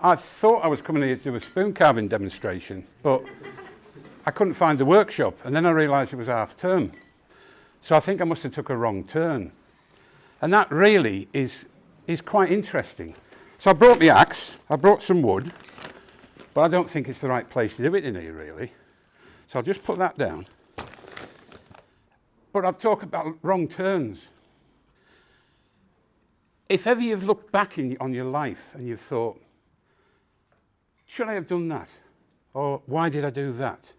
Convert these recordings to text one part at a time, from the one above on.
I thought I was coming here to do a spoon carving demonstration, but I couldn't find the workshop, and then I realised it was half term. So I think I must have took a wrong turn. And that really is quite interesting. So I brought the axe, I brought some wood, but I don't think it's the right place to do it in here, really. So I'll just put that down. But I'll talk about wrong turns. If ever you've looked back on your life and you've thought, should I have done that? Or why did I do that?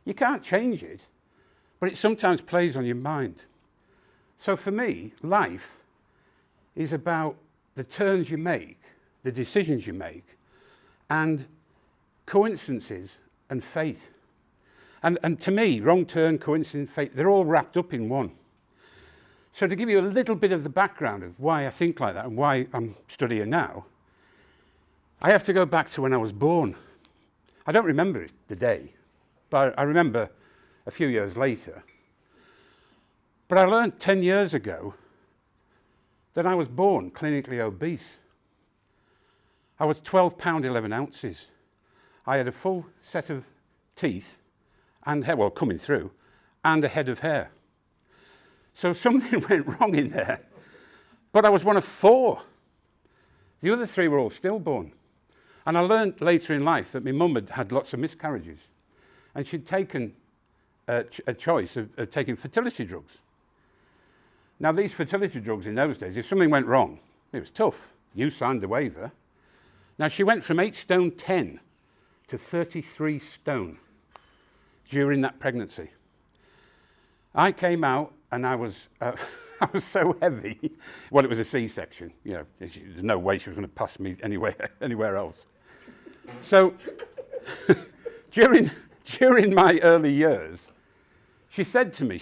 You can't change it, but it sometimes plays on your mind. So for me, life is about the turns you make, the decisions you make, and coincidences and fate. And to me, wrong turn, coincidence, fate, they're all wrapped up in one. So to give you a little bit of the background of why I think like that and why I'm studying now, I have to go back to when I was born. I don't remember it, the day, but I remember a few years later. But I learned 10 years ago that I was born clinically obese. I was 12 pound 11 ounces. I had a full set of teeth and hair, well, coming through, and a head of hair. So something went wrong in there, but I was one of 4. The other 3 were all stillborn. And I learned later in life that my mum had lots of miscarriages, and she'd taken a choice of taking fertility drugs. Now, these fertility drugs in those days, if something went wrong, it was tough. You signed the waiver. Now, she went from 8 stone 10 to 33 stone during that pregnancy. I came out and I was so heavy. Well, it was a C-section. You know, there's no way she was going to pass me anywhere else. So during my early years, she said to me,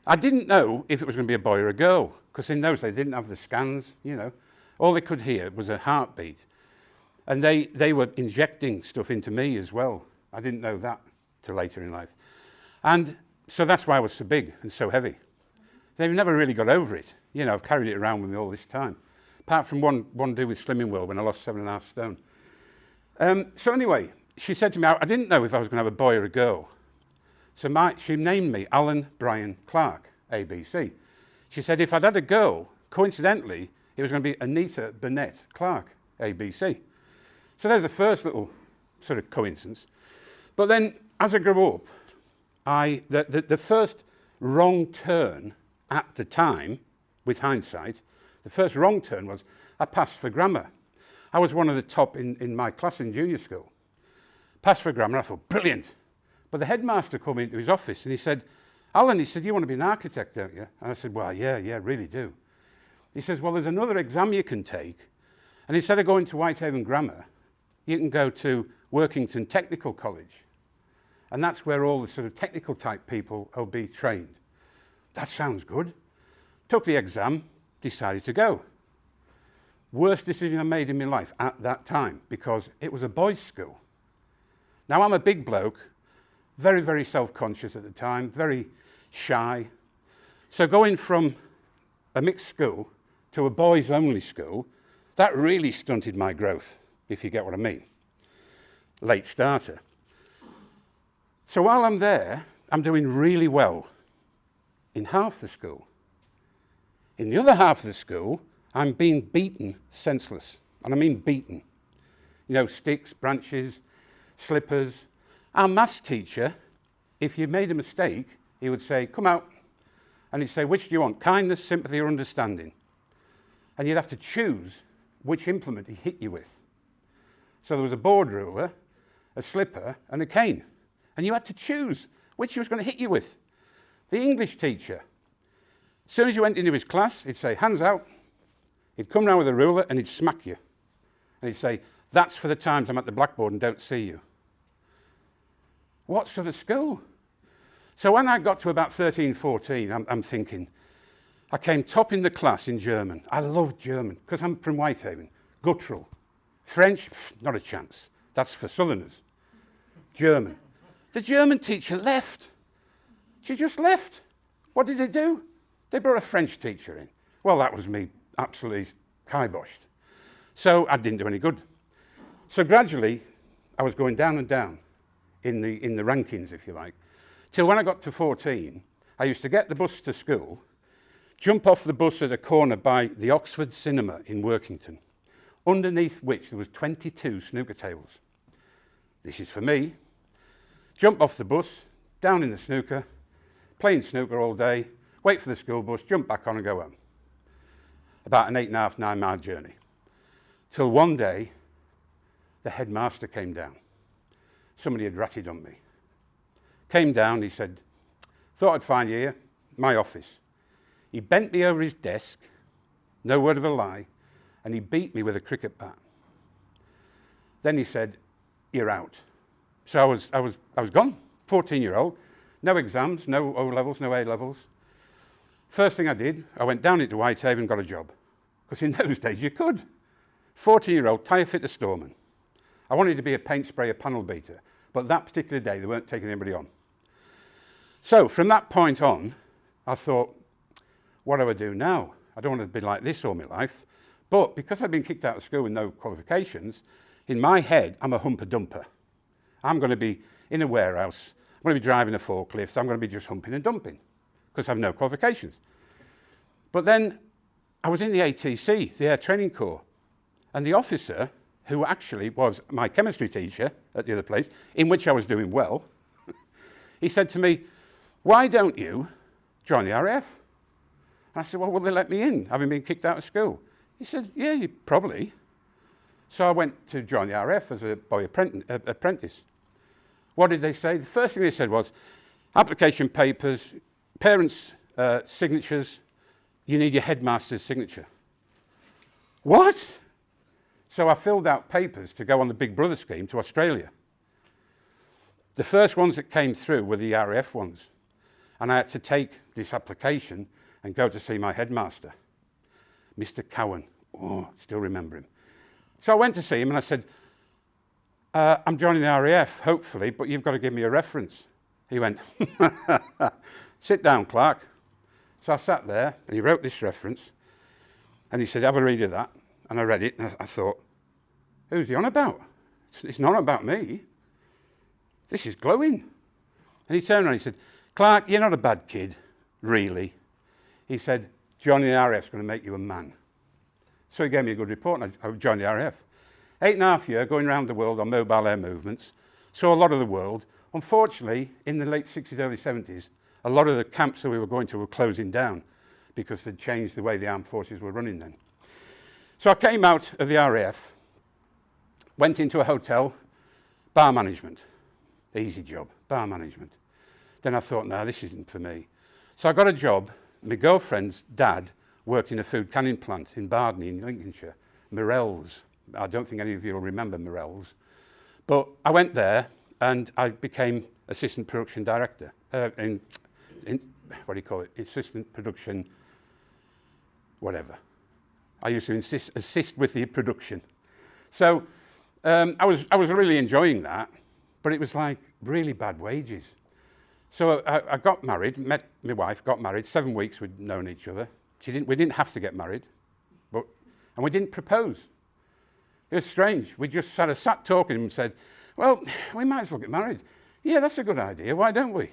I didn't know if it was going to be a boy or a girl, because in those days they didn't have the scans, you know. All they could hear was a heartbeat. And they were injecting stuff into me as well. I didn't know that till later in life. And so that's why I was so big and so heavy. They've never really got over it. You know, I've carried it around with me all this time. Apart from one day with Slimming World when I lost 7.5 stone. So anyway, she said to me, I didn't know if I was going to have a boy or a girl. So she named me Allan Brian Clark, ABC. She said if I'd had a girl, coincidentally, it was going to be Anita Burnett Clark, ABC. So there's the first little sort of coincidence. But then, as I grew up, the first wrong turn at the time, with hindsight, the first wrong turn was I passed for grammar. I was one of the top in my class in junior school. Passed for grammar, I thought, brilliant. But the headmaster called me into his office and he said, Allan, he said, you want to be an architect, don't you? And I said, well, yeah, really do. He says, well, there's another exam you can take. And instead of going to Whitehaven Grammar, you can go to Workington Technical College. And that's where all the sort of technical type people will be trained. That sounds good. Took the exam, decided to go. Worst decision I made in my life at that time, because it was a boys' school. Now, I'm a big bloke, very, very self-conscious at the time, very shy. So going from a mixed school to a boys-only school, that really stunted my growth, if you get what I mean. Late starter. So while I'm there, I'm doing really well in half the school. In the other half of the school, I'm being beaten senseless. And I mean beaten. You know, sticks, branches, slippers. Our maths teacher, if you made a mistake, he would say, come out. And he'd say, which do you want, kindness, sympathy, or understanding? And you'd have to choose which implement he hit you with. So there was a board ruler, a slipper, and a cane. And you had to choose which he was going to hit you with. The English teacher, as soon as you went into his class, he'd say, hands out. He'd come round with a ruler and he'd smack you. And he'd say, that's for the times I'm at the blackboard and don't see you. What sort of school? So when I got to about 13, 14, I'm thinking, I came top in the class in German. I loved German, because I'm from Whitehaven. Guttural. French, not a chance. That's for Southerners. German. The German teacher left. She just left. What did they do? They brought a French teacher in. Well, that was me absolutely kiboshed. So I didn't do any good. So gradually, I was going down and down in the rankings, if you like, till when I got to 14, I used to get the bus to school, jump off the bus at a corner by the Oxford Cinema in Workington, underneath which there was 22 snooker tables. This is for me. Jump off the bus, down in the snooker, playing snooker all day, wait for the school bus, jump back on and go home. About an 8.5, 9 mile journey. Till one day, the headmaster came down. Somebody had ratted on me. Came down, he said, thought I'd find you here, my office. He bent me over his desk, no word of a lie, and he beat me with a cricket bat. Then he said, you're out. So I was gone, 14-year-old, no exams, no O-levels, no A-levels. First thing I did, I went down into Whitehaven and got a job. Because in those days you could. 14-year-old tyre fitter storeman. I wanted to be a paint sprayer panel beater, but that particular day they weren't taking anybody on. So from that point on, I thought, what do I do now? I don't want to be like this all my life. But because I'd been kicked out of school with no qualifications, in my head, I'm a humper-dumper. I'm going to be in a warehouse, I'm going to be driving a forklift, I'm going to be just humping and dumping, because I have no qualifications. But then I was in the ATC, the Air Training Corps, and the officer, who actually was my chemistry teacher at the other place, in which I was doing well, he said to me, why don't you join the RAF? And I said, well, will they let me in, having been kicked out of school? He said, yeah, you probably. So I went to join the RAF as a boy apprentice. What did they say? The first thing they said was, application papers, parents' signatures, you need your headmaster's signature. What? So I filled out papers to go on the Big Brother scheme to Australia. The first ones that came through were the RAF ones. And I had to take this application and go to see my headmaster, Mr. Cowan. Oh, still remember him. So I went to see him and I said, I'm joining the RAF, hopefully, but you've got to give me a reference. He went, sit down, Clark. So I sat there and he wrote this reference and he said, have a read of that. And I read it and I thought, who's he on about? It's not about me. This is glowing. And he turned around and he said, Clark, you're not a bad kid, really. He said, joining the RAF's going to make you a man. So he gave me a good report and I joined the RAF. 8.5 years going around the world on mobile air movements, saw a lot of the world. Unfortunately, in the late 60s, early 70s, a lot of the camps that we were going to were closing down because they'd changed the way the armed forces were running then. So I came out of the RAF, went into a hotel, bar management, easy job, bar management. Then I thought, no, this isn't for me. So I got a job. My girlfriend's dad worked in a food canning plant in Bardney in Lincolnshire, Morell's. I don't think any of you will remember Morell's. But I went there and I became assistant production director. What do you call it? Assistant production, whatever. I used to assist with the production. So I was really enjoying that, but it was like really bad wages. So I got married, met my wife, got married. 7 weeks we'd known each other. We didn't have to get married, and we didn't propose. It was strange. We just sat talking and said, well, we might as well get married. Yeah, that's a good idea. Why don't we?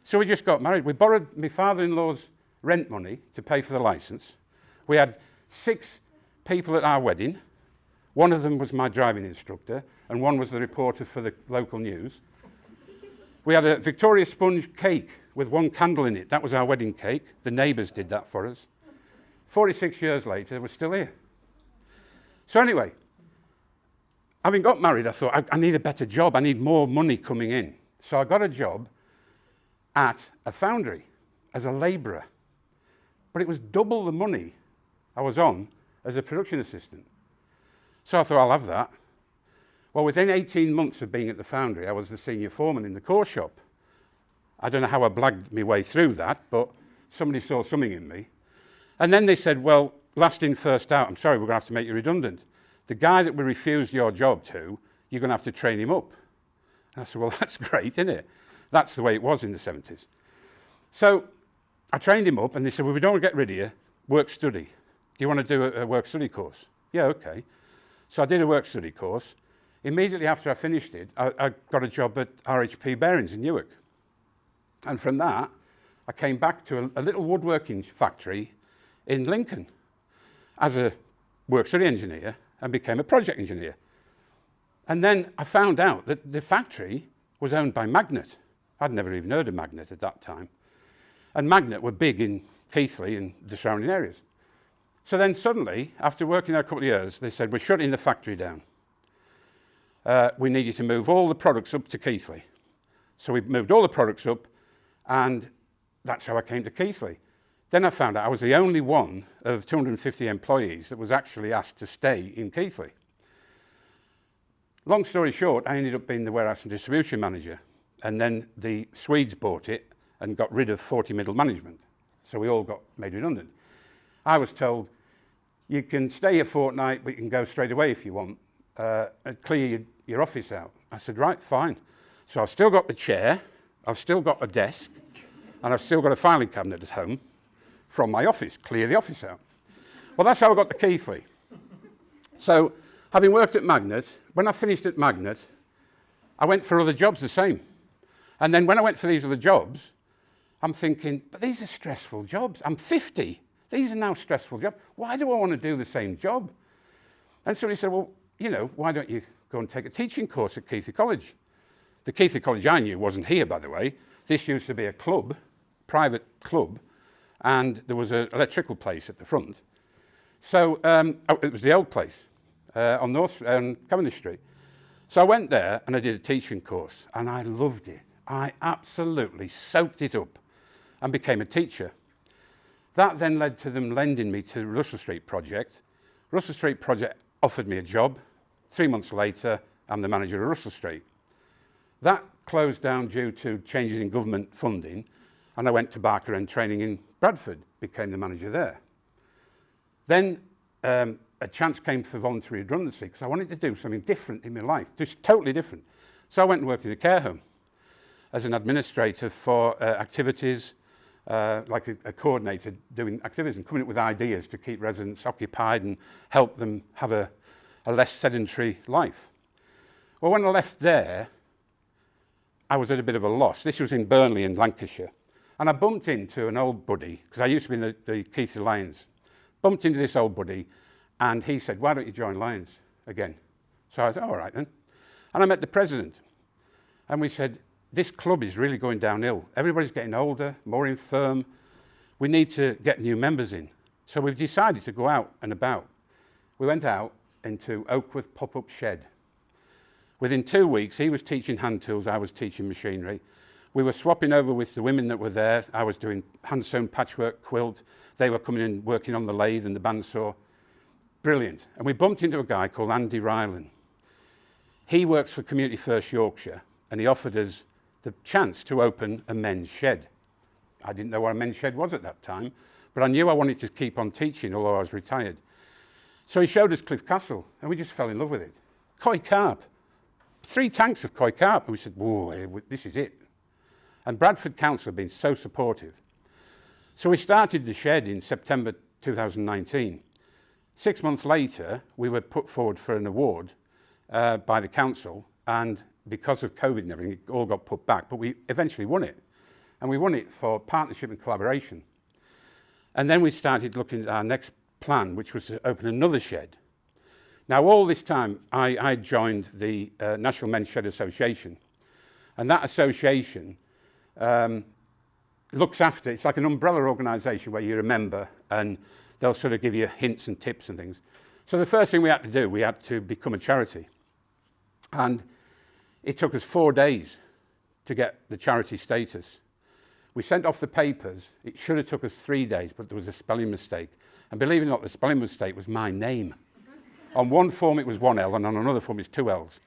So we just got married. We borrowed my father-in-law's rent money to pay for the license. We had 6 people at our wedding. One of them was my driving instructor, and one was the reporter for the local news. We had a Victoria sponge cake with 1 candle in it. That was our wedding cake. The neighbours did that for us. 46 years later, we're still here. So anyway, having got married, I thought, I need a better job. I need more money coming in. So I got a job at a foundry as a labourer. But it was double the money I was on as a production assistant. So I thought, I'll have that. Well, within 18 months of being at the foundry, I was the senior foreman in the core shop. I don't know how I blagged my way through that, but somebody saw something in me. And then they said, well, last in, first out, I'm sorry, we're going to have to make you redundant. The guy that we refused your job to, you're going to have to train him up. And I said, well, that's great, isn't it? That's the way it was in the 70s. So I trained him up, and they said, well, we don't want to get rid of you. Work study. Do you want to do a work study course? Yeah, okay. So I did a work study course. Immediately after I finished it, I got a job at RHP Bearings in Newark. And from that, I came back to a little woodworking factory in Lincoln as a works-area engineer and became a project engineer. And then I found out that the factory was owned by Magnet. I'd never even heard of Magnet at that time. And Magnet were big in Keighley and the surrounding areas. So then suddenly, after working there a couple of years, they said, we're shutting the factory down. We need you to move all the products up to Keighley. So we moved all the products up, and that's how I came to Keighley. Then I found out I was the only one of 250 employees that was actually asked to stay in Keighley. Long story short, I ended up being the warehouse and distribution manager. And then the Swedes bought it and got rid of 40 middle management. So we all got made redundant. I was told, you can stay a fortnight, but you can go straight away if you want, and clear your office out. I said, right, fine. So I've still got the chair, I've still got a desk, and I've still got a filing cabinet at home from my office, clear the office out. Well, that's how I got to Keighley. So, having worked at Magnet, when I finished at Magnet, I went for other jobs the same. And then when I went for these other jobs, I'm thinking, but these are stressful jobs. I'm 50. These are now stressful jobs. Why do I want to do the same job? And somebody said, well, you know, why don't you go and take a teaching course at Keighley College? The Keighley College I knew wasn't here, by the way. This used to be a club, private club, and there was an electrical place at the front. So it was the old place on Cavendish Street. So I went there and I did a teaching course, and I loved it. I absolutely soaked it up and became a teacher. That then led to them lending me to the Russell Street project. Russell Street project offered me a job. 3 months later, I'm the manager of Russell Street. That closed down due to changes in government funding, and I went to Barker End Training in Bradford, became the manager there. Then a chance came for voluntary redundancy because I wanted to do something different in my life, just totally different. So I went and worked in a care home as an administrator for activities, like a coordinator doing activities and coming up with ideas to keep residents occupied and help them have a less sedentary life. Well, when I left there, I was at a bit of a loss. This was in Burnley in Lancashire. And I bumped into an old buddy, because I used to be in the Keighley Lions. Bumped into this old buddy, and he said, why don't you join Lions again? So I said, all right then. And I met the president. And we said, this club is really going downhill. Everybody's getting older, more infirm. We need to get new members in. So we've decided to go out and about. We went out into Oakworth pop-up shed. Within 2 weeks, he was teaching hand tools, I was teaching machinery. We were swapping over with the women that were there. I was doing hand-sewn patchwork quilt. They were coming in, working on the lathe and the bandsaw. Brilliant. And we bumped into a guy called Andy Rylan. He works for Community First Yorkshire, and he offered us the chance to open a men's shed. I didn't know what a men's shed was at that time, but I knew I wanted to keep on teaching, although I was retired. So he showed us Cliff Castle, and we just fell in love with it. Koi carp. 3 tanks of koi carp, and we said, whoa, this is it. And Bradford Council have been so supportive. So we started the shed in September 2019. 6 months later, we were put forward for an award by the council, and because of COVID and everything, it all got put back, but we eventually won it. And we won it for partnership and collaboration. And then we started looking at our next plan, which was to open another shed. Now, all this time, I joined the National Men's Shed Association, and that association looks after, it's like an umbrella organisation where you're a member, and they'll sort of give you hints and tips and things. So the first thing we had to do, we had to become a charity. And it took us 4 days to get the charity status. We sent off the papers. It should have took us 3 days, but there was a spelling mistake. And believe it or not, the spelling mistake was my name. On one form it was 1 L, and on another form it's 2 L's.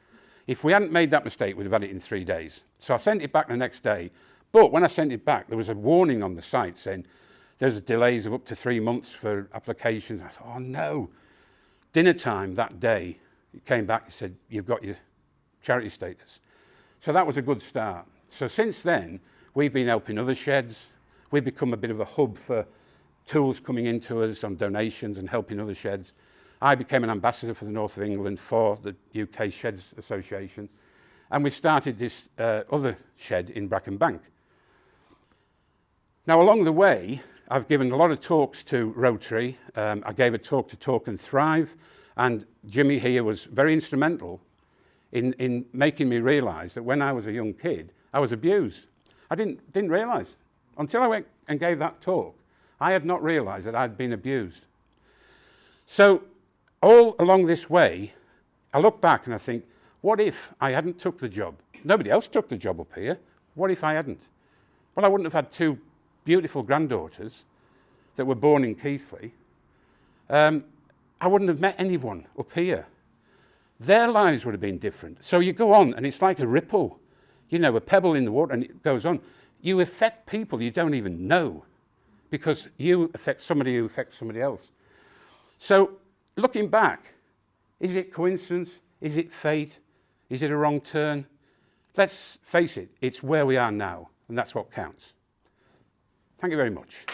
If we hadn't made that mistake, we'd have had it in 3 days. So I sent it back the next day. But when I sent it back, there was a warning on the site saying there's delays of up to 3 months for applications. I thought, oh no. Dinner time that day, it came back and said, you've got your charity status. So that was a good start. So since then, we've been helping other sheds. We've become a bit of a hub for tools coming into us on donations and helping other sheds. I became an ambassador for the North of England for the UK Sheds Association, and we started this other shed in Bracken Bank. Now, along the way, I've given a lot of talks to Rotary. I gave a talk to Talk and Thrive, and Jimmy here was very instrumental in making me realise that when I was a young kid, I was abused. I didn't realise. Until I went and gave that talk, I had not realised that I'd been abused. So, all along this way, I look back and I think, what if I hadn't took the job? Nobody else took the job up here. What if I hadn't? Well, I wouldn't have had two beautiful granddaughters that were born in Keighley. I wouldn't have met anyone up here. Their lives would have been different. So you go on, and it's like a ripple, you know, a pebble in the water, and it goes on. You affect people you don't even know, because you affect somebody who affects somebody else. So, looking back, is it coincidence? Is it fate? Is it a wrong turn? Let's face it, it's where we are now, and that's what counts. Thank you very much.